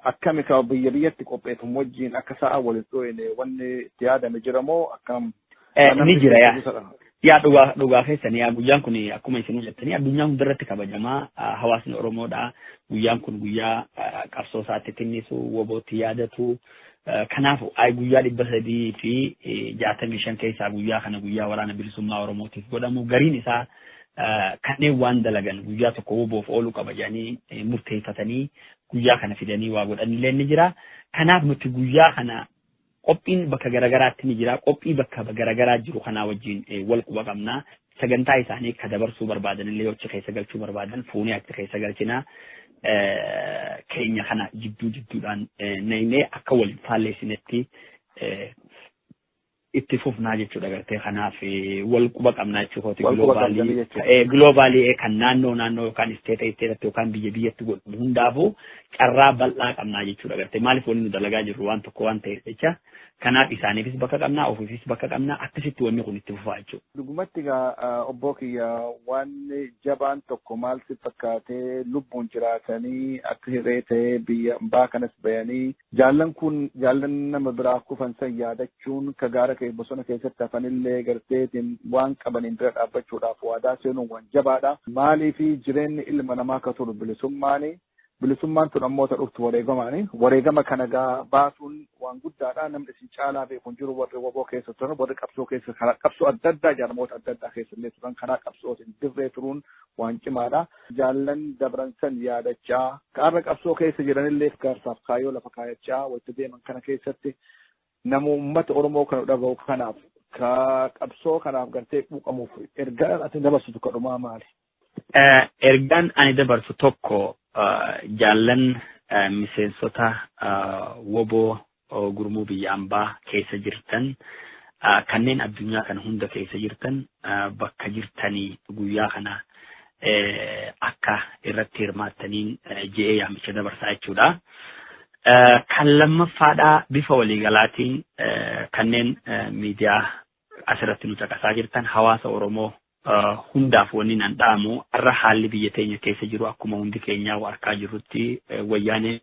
Akkami ka biyyatti qopheeffamu wajjin akka sa'a waliin dhooyine wanni itti yaadame jira moo akkam? Ni jira yaa dhugaa keessanii yaa guyyaan kun akkuma isin jettanii addunyaa hundarratti kabajamaa hawaasni Oromoodha. Guyyaan kun guyyaa qabsoo isaatti tinnisu wabootti yaadatu. Kanaafuu guyyaa 365 keessaa guyyaa kana guyyaa waraana bilisummaa Oromootiif godhamu gariin isaa kanneen waan dalagan guyyaa tokko waboof ooluu kabajanii murteeffatanii guyyaa kana fidanii waa godhanillee ni jira. Kanaaf nuti guyyaa kana qophiin bakka garagaraatti ni jira. Qophii bakka garagaraa jiru kanaa wajjin wal quba qabna. Sagantaa isaanii ka dabarsuu barbaadan illee achi keessa galchuu barbaadan fuunee achi keessa galchina. Keenya kana jidduudhaan naynee akka waliin faalleessinetti itti fufnaa jechuudha gartee kanaaf wal quba qabnaa jechuudha. Globaalii kan naannoo yookaan isteeta yookaan biyyatti godhamu hundaafuu carraa bal'aa qabnaa jechuudha gartee maaliif waliin nu dalagaa jirru waan tokko waan ta'eef jecha kanaaf isaaniifis bakka qabnaa ofiifis bakka qabnaa akkasitti wanni kun itti fufaa jechuudha. Dhugumatti obbo kiyya waan jabaan tokko maal si fakkaatee lubbuun jiraatanii akka hiree ta'ee biyya ambaa kanas bayanii jaallan nama biraa kufan san yaadachuun ka gaara bosona keessatti hafanillee garteetiin waan qabaniin bira dhaabbachuudhaaf waadaa seenuun waan jabaadha. Maaliifi jireenyi ilma namaa ka turu bilisummaan tun ammoo ta dhuftu wareegama kana baasuun waan guddaadha. Namni isin caalaa beeku hin jiru warri waboo keessa turan warri qabsoo keessa qabsoo adda addaa jaarmoota adda addaa keessa illee turan kanaa qabsootiin dirree turuun waan cimaadha. Jaallan dabran san yaadachaa kaarra qabsoo keessa jiranillee gaarsaaf kaayyoo lafa kaayachaa walitti deeman kana keessatti nama uummata Oromoo kan dhaga'u kanaaf ka qabsoo kanaaf gartee quuqamuuf ergaan ati dabarsitu kadhumaa maali? Ergaan ani dabarsu tokko jaallan miseensota woboo gurmuu biyya ambaa keessa jirtan kanneen addunyaa kana hunda keessa jirtan bakka jirtanii guyyaa kana akka irratti hirmaattaniin je'ee yaamicha dabarsaa jechuudha. Kan lammaffaadhaa bifa waliigalaatiin kanneen miidiyaa asirratti nu caqasaa jirtan hawaasa Oromoo hundaaf wanni nan dhaamu irra haalli biyya teenya keessa jiru akkuma hundi keenyaa arkaa jirrutti wayyaaneen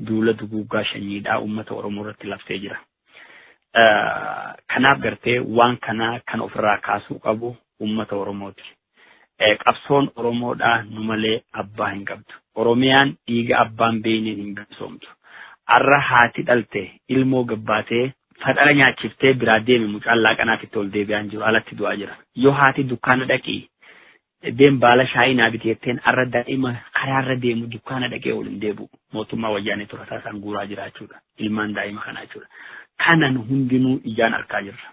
duula duguuggaa shanyiidhaa uummata Oromoo irratti laftee jira. Kanaaf gartee waan kana kan ofirraa kaasuu qabu uummata Oromooti. Qabsoon Oromoodhaa nu malee abbaa hin qabdu. Oromiyaan dhiiga abbaan beeyneen hin bilisoomtu. Arra haati dhalte ilmoo gabbaatee fadhala nyaachiftee biraa deeme mucaan laaqanaaf itti ol deebi'aan jiru alatti du'aa jira. Yoo haati dukkaana dhaqii deem baala shaayii naa biteetteen arra daa'ima karaarra deemu dukkaana dhaqee ol hin deebi'u mootummaa wayyaanee turataa isaan guuraa jira jechuudha ilmaan daa'ima kanaa jechuudha kanan hundinuu ijaan argaa jirra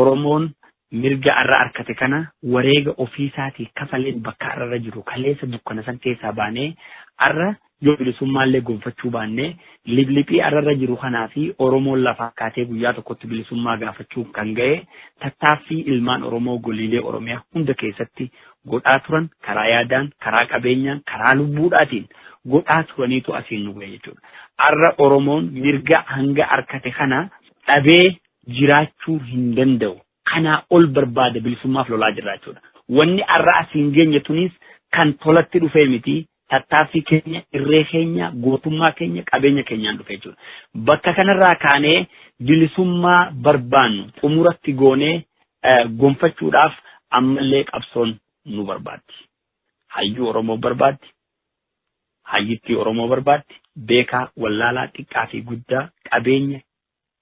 Oromoon mirga arra arkate kana wareega ofiisaatii kafaleen bakka arra jiru kaleessa dukkana san keessaa baanee arra yoo bilisummaallee gonfachuu baannee liblipii arra jiru kanaa fi Oromoon lafa kaatee guyyaa tokkotti bilisummaa gaafachuu kan ga'e tattaaffii ilmaan Oromoo goliilee Oromiyaa hunda keessatti godhaa turan karaa yaadaan karaa qabeenyaan karaa lubbuudhaatiin godhaa turaniitu asiin nu ga'e jechuudha. Arra Oromoon mirga hanga arkate kana dhabee jiraachuu hin danda'u. Kanaa ol barbaada bilisummaaf lolaa jirra jechuudha. Wanni arra asiin geenye tunis kan tolatti dhufee miti tattaaffii keenya irree keenya gootummaa keenya qabeenya keenyaan dhufe jechuudha. Bakka kanarraa kaanee bilisummaa barbaannu xumuratti goonee gonfachuudhaaf ammallee qabsoon nu barbaaddi. Hayyuu Oromoo barbaaddi. Hayyittii Oromoo barbaaddi. Beekaa wallaalaa xiqqaa fi guddaa qabeenya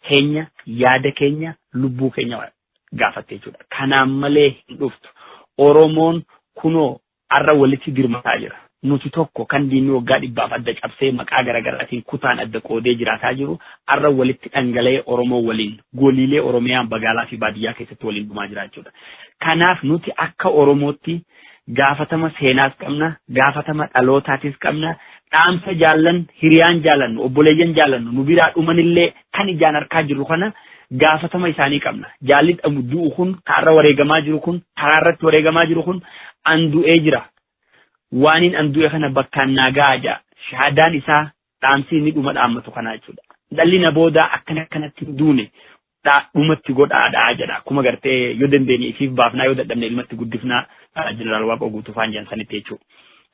keenya yaada keenya lubbuu keenya gaafatte jechuudha. Kanaan malee hin dhuftu. Oromoon kunoo arra walitti dirmataa jira. Nuti tokko kan diinni waggaa 100 adda cabsee maqaa garaagaraatiin kutaan adda qoodee jiraataa jiru arra walitti dhangala'ee Oromoo waliin goliilee Oromiyaa magaalaa fi baadiyyaa keessatti waliin dhumaa jira jechuudha. Kanaaf nuti akka Oromootti gaafatama seenaas qabna, gaafatama dhalootaatis qabna, dhaamsa jaallan, hiriyaan jaallannu, obboleeyyan jaallannu, nu biraa dhumanillee kan ijaan arkaa jirru kana gaafatama isaanii qabna. Jaalli du'u kun kaarra wareegamaa jiru kun karaarratti wareegamaa jiru kun andu'ee jira. Waaniin andu'e kana bakkaan naagaa jaa shahaadaan isaa dhaamsi inni dhuma dhaammatu kana jechuudha. Dhalli na booda akkanatti duune dhumatti godhaadhaa jedha. Akkuma gartee yoo dandeenye isiif baafnaa yoo dadhabne ilmatti guddifnaa jeneraal Waaqoo Guutufaan jedhan sanitti jechuudha.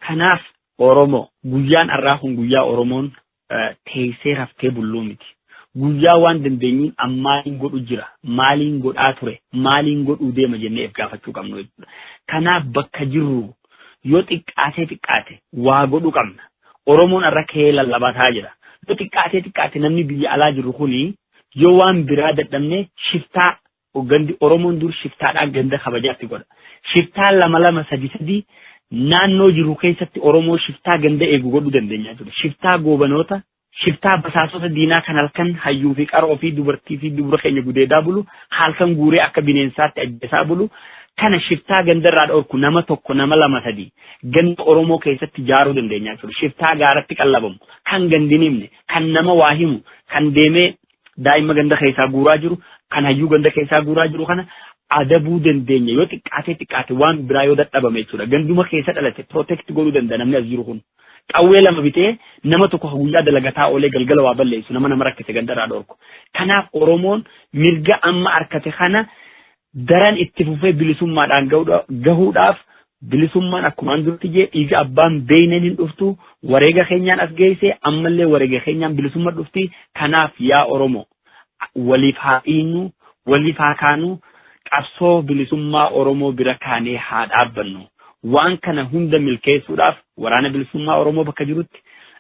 Kanaaf Oromoo guyyaan har'aa kun guyyaa Oromoon teessee raftee bulluu miti. Guyyaa waan dandeenyuun ammaaliin godhu jira, maaliin godhaa ture, maaliin godhuu deema jennee of gaafachuu qabnu jechuudha. Kanaaf bakka jirru yoo xiqqaate waa godhu qabna. Oromoon har'a kee lallabataa jira. Yoo xiqqaate namni biyya alaa jiru kuni yoo waan biraa dadhabne shiftaa gandi Oromoon dur shiftaadhaan ganda kabajaatti godha. Shiftaa 2-2-3 naannoo jiru keessatti Oromoo shiftaa ganda eegu godhuu dandeenya jechuudha. Shiftaa goobanoota, shiftaa basaasota diinaa kan halkan hayyuu fi qaroo fi dubartii fi dubara keenya gudeedaa bulu, halkan guuree akka bineensaatti ajjeesaa bulu. Kana shiftaa gandarraa dhorku nama tokko nama 2-3 ganda Oromoo keessatti jaaruu dandeenya jechuudha. Shiftaa gaaratti qallabamu, kan gandinimne, kan nama waa himu, kan deemee daa'ima ganda keessaa guuraa jiru, kan hayyuu ganda keessaa guuraa jiru kana adabuu dandeenya yoo xiqqaate waan biraa yoo dadhabame jechuudha. Ganduma keessa dhalate protect godhuu danda'a namni as jiru kun. Qawwee 2 bitee nama tokko guyyaa dalagataa oolee galgala waa balleessu nama rakkate gandarraa dhorku. Kanaaf Oromoon mirga amma arkate kana daran itti fufee bilisummaadhaan gahuudhaaf bilisummaan akkuma duratti jee dhiiga abbaan beeyneen hin dhuftu wareega keenyaan as geesse ammallee wareega keenyaan bilisummaa dhufti. Kanaaf yaa Oromoo waliif haa dhiinnu waliif haa kaanu qabsoo bilisummaa Oromoo bira kaanee haa dhaabbannu. Waan kana hunda milkeessuudhaaf waraana bilisummaa Oromoo bakka jirutti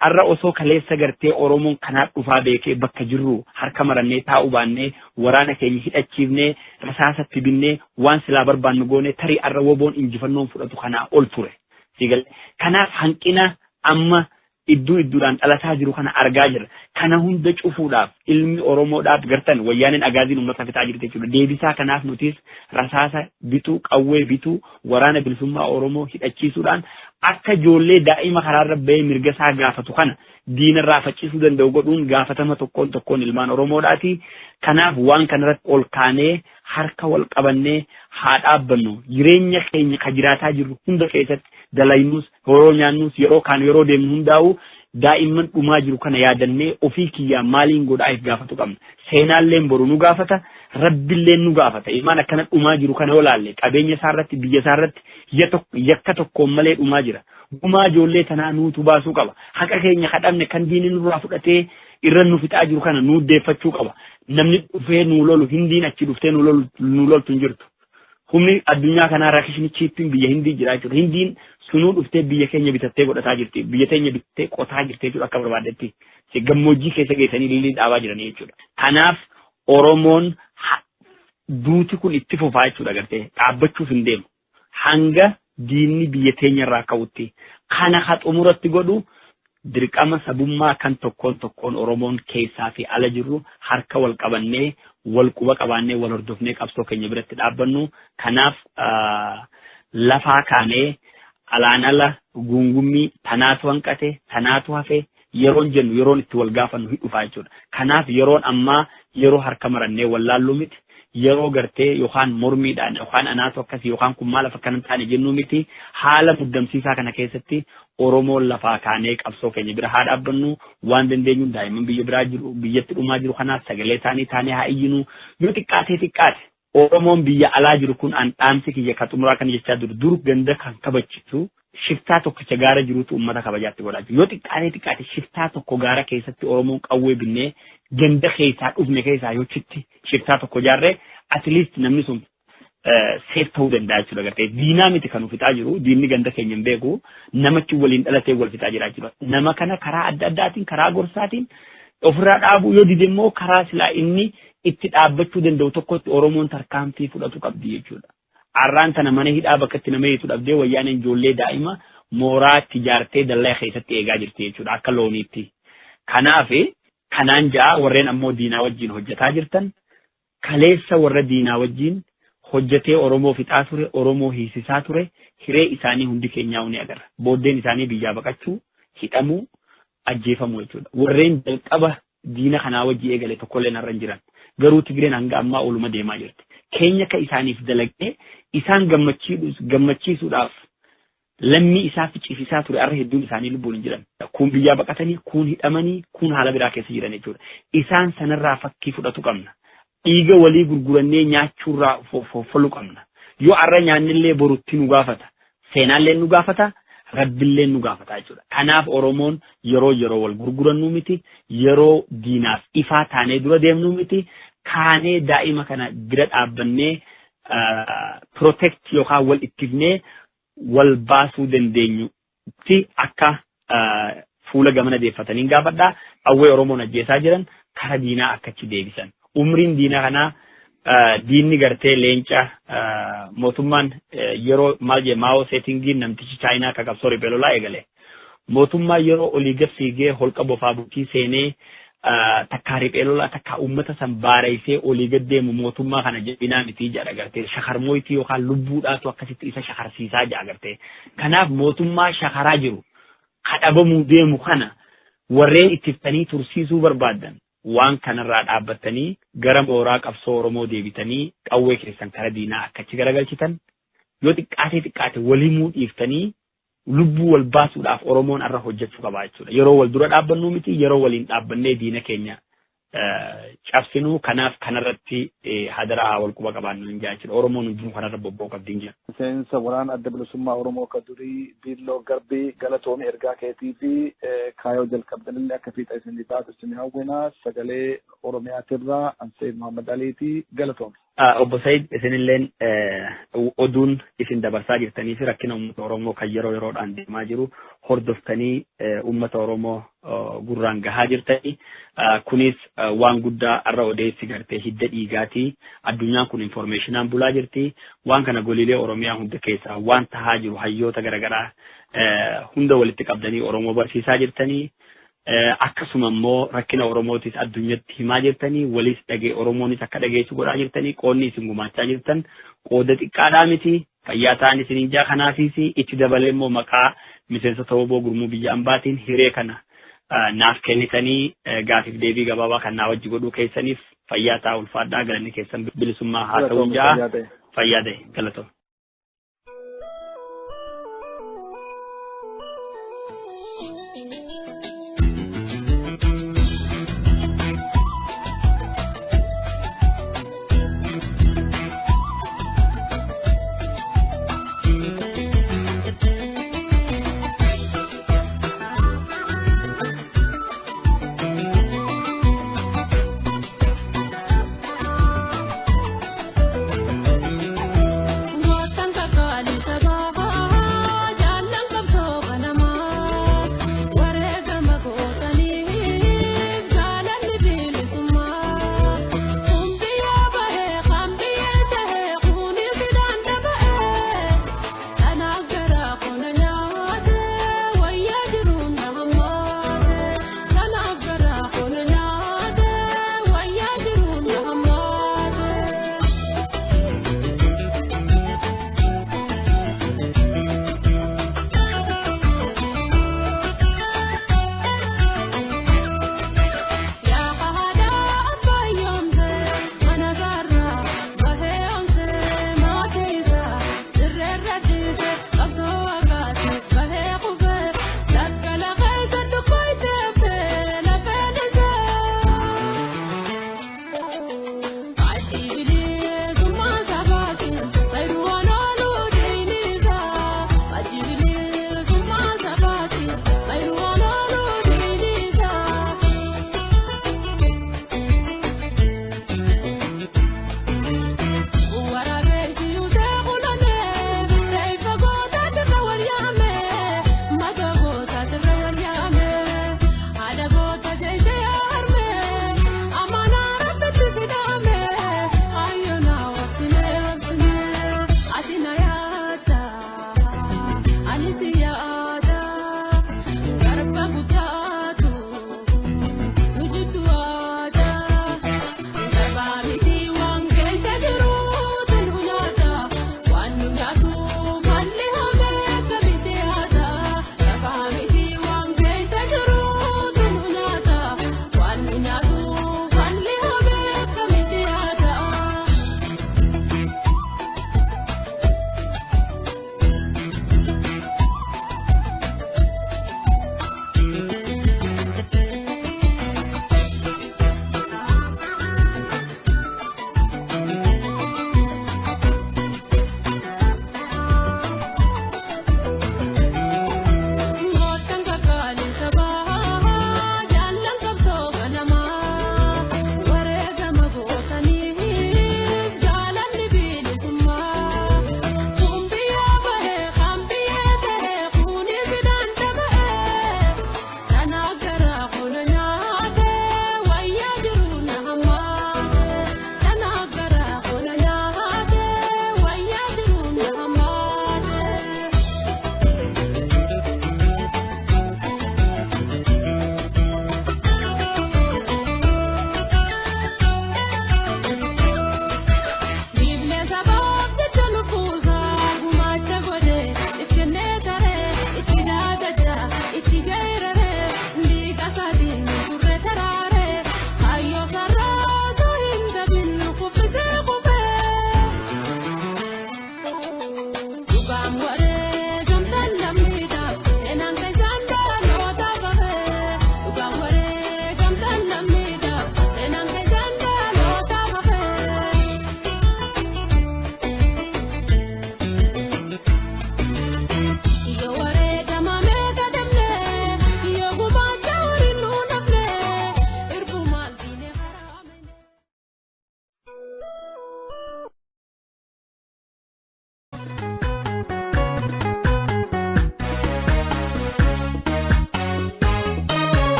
arra osoo kaleessa gartee Oromoon kanaa dhufaa beekee bakka jirru harka marannee taa'uu baannee waraana keenya hidhachiifnee rasaasatti binnee waan silaa barbaannu goone tarii arra woboon injifannoon fudhatu kanaa ol ture. Kanaaf hanqina amma idduudhaan dhalataa jiru kana argaa jirra. Kana hunda cufuudhaaf ilmi Oromoodhaaf gartan wayyaaneen agaaziin uummata fitaa jirti jechuudha. Deebisaa kanaaf nutis rasaasa bituu qawwee bituu waraana bilisummaa Oromoo hidhachiisuudhaan akka ijoollee daa'ima karaarra bahee mirga isaa gaafatu kana diinarraa faccisuu danda'u godhuun gaafatama tokkoon ilmaan Oromoodhaati. Kanaaf waan kanarratti ol kaanee harka wal qabannee haa dhaabbannu. Jireenya keenya ka jiraataa jirru hunda keessatti dalaynus yeroo nyaannus yeroo kaan yeroo deemnu hundaa'u daa'imman dhumaa jiru kana yaadannee ofii kiyyaa maaliin godhaaf gaafatu qabna. Seenaalleen boru nu gaafata, rabbilleen nu gaafata. Ilmaan akkana dhumaa jiru kana olaalle qabeenya isaarratti biyya isaarratti yakka tokkoon malee dhumaa jira. Dhumaa ijoollee tanaa nuutu baasuu qaba. Haqa keenya kadhamne kan diinni nurraa fudhatee irra nu fixaa jiru kana nu deeffachuu qaba. Namni dhufee nu lolu hindiin achi dhuftee nu loltu hin jirtu. Humni addunyaa kanaa rakishnichiittiin biyya hindii jira jechuudha. Hindiin sunuu dhuftee biyya keenya bitattee godhataa jirti. Biyya keenya bitattee qotaa jirti jechuudha akka barbaadetti. Gammoojjii keessa geessanii lillii dhaabaa jiranii jechuudha. Kanaaf Oromoon duuti kun itti fufaa jechuudha gartee dhaabbachuuf hin deemu. Hanga diinni biyya teenya irraa ka'utti kana haxumuratti godhu dirqama sabummaa kan tokkoon Oromoon keessaa fi ala jirru harka wal qabannee wal quba qabaannee wal hordofnee qabsoo keenya biratti dhaabbannu kanaaf lafaa kaanee alaan ala gungummii tanaatu hanqate tanaatu hafe yeroon jennu yeroon itti wal gaafannu hidhufaa jechuudha. Kanaaf yeroon ammaa yeroo harka marannee wallaallu miti yeroo gartee yookaan mormiidhaan yookaan anaatu akkasii yookaan kun maal akka hin taane jennu miti haala muddamsiisaa kana keessatti Oromoon lafaa kaanee qabsoo keenya bira haa dhaabbannu waan dandeenyu daa'imman biyya biraa jiru biyyatti dhumaa jiru kanaaf sagalee isaanii taanee haa iyyinu yoo xiqqaate Oromoon biyya alaa jiru kun an dhaamsi kiyya ka xumuraa kan jechaa dur ganda kan kabachiisu shiftaa tokkicha gaara jirutu ummata kabajaatti godhaa jiru yoo xiqqaate shiftaa tokko gaara keessatti Oromoon qawwee binnee ganda keessaa dhufne keessaa yoo chitti shiftaa tokko jaarree at least namni sun seef ta'uu danda'a jechuudha gartee diinaa miti kan uffitaa jiru diinni ganda keenya hin beeku namachi waliin dhalatee wal fixaa jira jechuudha nama kana karaa adda addaatiin karaa gorsaatiin ofirraa dhaabuu yoo dide immoo karaa silaa inni itti dhaabbachuu danda'u tokkotti Oromoon tarkaanfii fudhatu qabdi jechuudha. Arraan tana mana hidhaa bakka itti nama hiitu dhabdee wayyaaneen ijoollee daa'ima mooraa itti ijaartee dallaa keessatti eegaa jirti jechuudha akka looniitti. Kanaaf kanaan ja'a warreen ammoo diinaa wajjin hojjetaa jirtan kaleessa warra diinaa wajjin hojjetee Oromoo fixaa ture Oromoo hiisisaa ture hiree isaanii hundi keenyaa ni agarra. Booddeen isaanii biyyaa baqachuu hidhamuu ajjeefamuu jechuudha. Warreen jalqaba diina kanaa wajjii eegale tokkollee narra hin jiran. Garuu Tigireen hanga ammaa oluma deemaa jirti. Keenya ka isaaniif dalagee isaan gammachiisuudhaaf lammii isaa ficciisaa ture arra hedduun isaanii lubbuun hin jiran. Kun biyyaa baqatanii, kun hidhamanii, kun haala biraa keessa jiran jechuudha. Isaan sanarraa fakkii fudhatu qabna. Dhiiga walii gurgurannee nyaachuurraa follu qabna. Yoo arra nyaannillee borutti nu gaafata. Seenaallee nu gaafata. Rabbillee nu gaafata jechuudha. Kanaaf Oromoon yeroo wal gurgurannu miti, yeroo diinaaf ifaa taanee dura deemnu miti, kaanee daa'ima kana bira dhaabbannee protect yookaan wal ittifnee wal baasuu dandeenyutti akka fuula gamana deeffatanii gaafadhaa qawwee Oromoon ajjeesaa jiran kara diinaa akkachi deebisan. Umriin diinaa kanaa diinni gartee leenca mootummaan yeroo maal jee Mao Zedongiin namtichi Chaayinaa ka qabsoo ribeelolaa eegale. Mootummaa yeroo olii gaffiigee holqa bofaa bultii seenee takkaa ribeelolaa takkaa uummata san baareessee olii gaddeemu mootummaa kana jabinaa miti jedha gartee shakarmooyitii yookaan lubbuudhaatu akkasitti isa shakarsiisaa jedha gartee. Kanaaf mootummaa shakaraa jiru kadhabamuu deemu kana warreen ittiftanii tursiisuu barbaadan waan kanarraa dhaabbattanii gara mooraa qabsoo Oromoo deebitanii qawwee keessan kara diinaa akkachi garagalchitan yoo xiqqaate walimuu dhiiftanii lubbuu wal baasuudhaaf Oromoon arra hojjechuu qaba jechuudha. Yeroo wal dura dhaabbannuu miti yeroo waliin dhaabbannee diina keenya cabsinuu kanaaf kanarratti hadaraa wal quba qabaannu hin jaa jechuudha. Oromoon hundinuu kanarra bobba'uu qabdi hin jira. Miseensa waraana adda bilisummaa Oromoo ka durii Biilloo Garbii galatoomii ergaa keetii fi kaayoo jalqabdanillee akka fiixa isinii taatu isin hawwina sagalee Oromiyaatirraa Anseed Muhammad Aliitii galatoomii. Obbo Said isinilleen oduun isin dabarsaa jirtanii fi rakkina uummata Oromoo kan yeroodhaan deemaa jiru hordoftanii uummata Oromoo gurraan gahaa jirtanii kunis waan guddaa arra odeessi gartee hidda dhiigaatii addunyaan kun informeeshinaan bulaa jirti waan kana goliilee Oromiyaa hunda keessaa waan tahaa jiru hayyoota garaagaraa hunda walitti qabdanii Oromoo barsiisaa jirtanii akkasuma immoo rakkina Oromootis addunyatti himaa jirtanii walis Oromoonis akka dhageessu godhaa jirtanii qoonni isin gumaachaa jirtan qooda xiqqaadhaa miti fayyaa ta'an isiniin jaa kanaafis itti dabalee immoo maqaa miseensota obbo Gurmuu biyya ambaatiin hiree kana naaf kennitanii gaafiif deebii gabaabaa kan naa wajji godhuu keessaniif fayyaa ta'aa ulfaadhaa galanni keessan bilisummaa haa ta'uun jaa fayyaa ta'e galatoo.